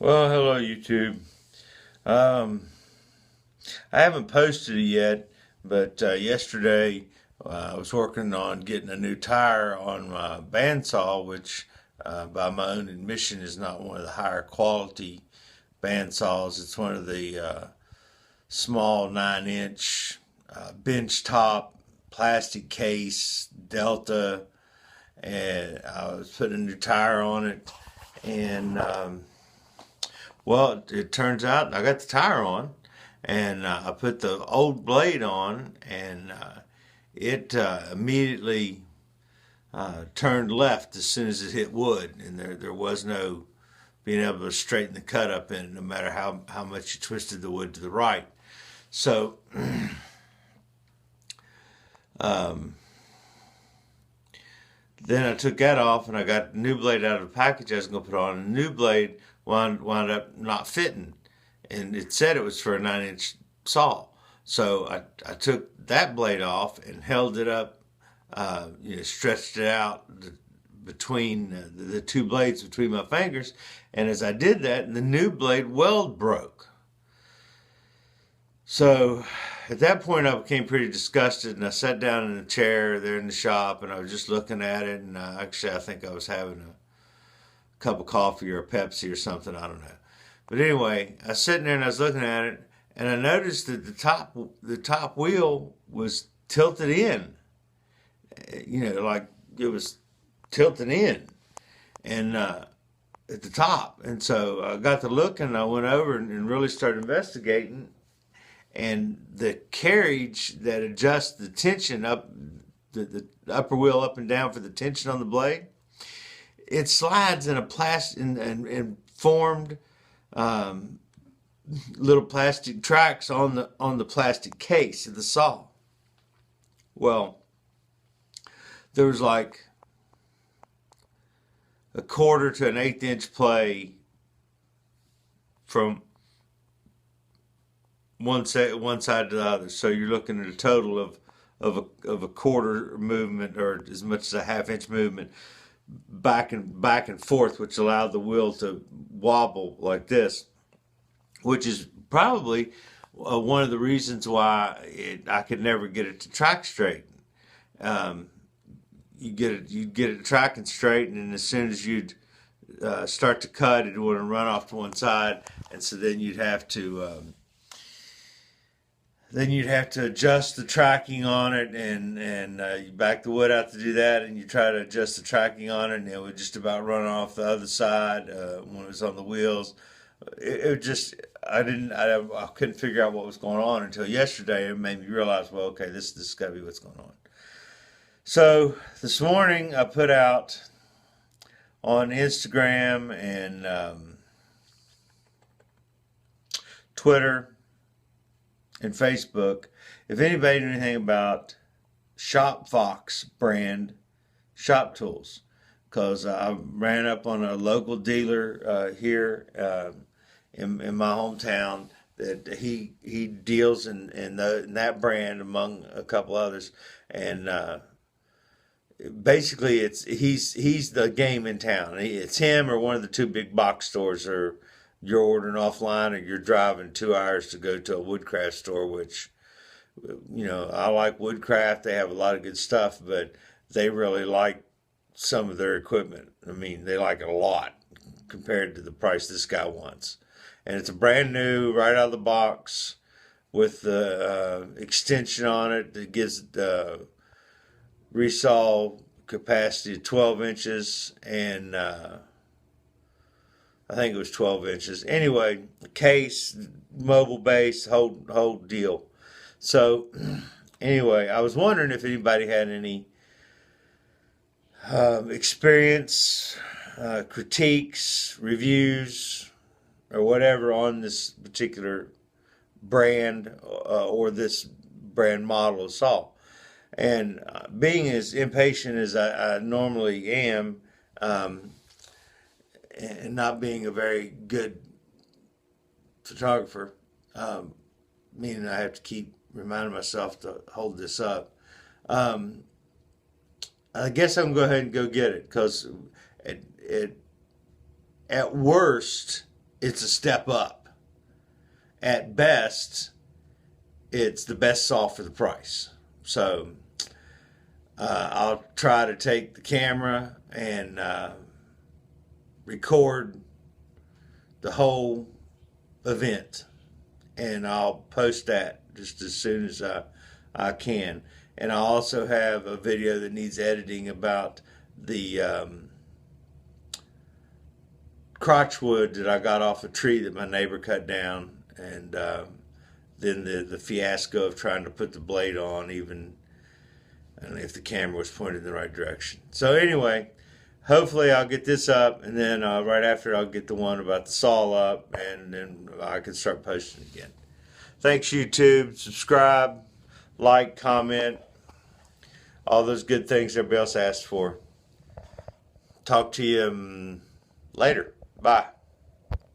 Well, hello YouTube. Um, I haven't posted it yet, but yesterday I was working on getting a new tire on my bandsaw, which by my own admission is not one of the higher quality bandsaws. It's one of the small 9-inch bench top plastic case Delta, and I was putting a new tire on it, and well, it turns out I got the tire on, and I put the old blade on, and it immediately turned left as soon as it hit wood, and there was no being able to straighten the cut up in it, no matter how much you twisted the wood to the right. So um, then I took that off, and I got the new blade out of the package I was going to put on. And the new blade wound up not fitting, and it said it was for a 9-inch saw. So I took that blade off and held it up, stretched it out between the two blades between my fingers. And as I did that, the new blade weld broke. So at that point, I became pretty disgusted, and I sat down in a chair there in the shop, and I was just looking at it. And actually, I think I was having a cup of coffee or a Pepsi or something. I don't know. But anyway, I was sitting there and I was looking at it, and I noticed that the top wheel was tilted in. Like it was tilted in, and at the top. And so I got to look, and I went over and really started investigating. And the carriage that adjusts the tension up, the upper wheel up and down for the tension on the blade, it slides in a plastic and formed little plastic tracks on the plastic case of the saw. Well, there was like a quarter to an 1/8 inch play from one side to the other. So you're looking at a total of a quarter movement, or as much as a 1/2 inch movement back and forth, which allowed the wheel to wobble like this, which is probably one of the reasons why I could never get it to track straight. Um, you'd get it tracking straight, and as soon as you'd start to cut, it would run off to one side, and so then you'd have to adjust the tracking on it, and you back the wood out to do that, and you try to adjust the tracking on it, and it would just about run off the other side when it was on the wheels. It just I couldn't figure out what was going on until yesterday. It made me realize, well, okay, this has got to be what's going on. So this morning I put out on Instagram and Twitter and Facebook, if anybody knew anything about ShopFox brand shop tools, because I ran up on a local dealer here in my hometown that he deals in that brand among a couple others, and basically he's the game in town. It's him or one of the two big box stores, or you're ordering offline, or you're driving 2 hours to go to a woodcraft store, which, I like woodcraft. They have a lot of good stuff, but they really like some of their equipment. I mean, they like it a lot compared to the price this guy wants. And it's a brand new, right out of the box, with the extension on it that gives the resaw capacity of 12 inches, and I think it was 12 inches. Anyway, case, mobile base, whole deal. So anyway, I was wondering if anybody had any experience, critiques, reviews, or whatever on this particular brand or this brand model of saw. And being as impatient as I normally am, and not being a very good photographer, meaning I have to keep reminding myself to hold this up. I guess I'm going to go ahead and go get it, because at worst, it's a step up. At best, it's the best saw for the price. So I'll try to take the camera and record the whole event, and I'll post that just as soon as I can. And I also have a video that needs editing about the crotchwood that I got off a tree that my neighbor cut down, and then the fiasco of trying to put the blade on, even I don't know if the camera was pointed in the right direction. So anyway, hopefully I'll get this up, and then right after I'll get the one about the saw up, and then I can start posting again. Thanks, YouTube. Subscribe, like, comment, all those good things everybody else asked for. Talk to you later. Bye.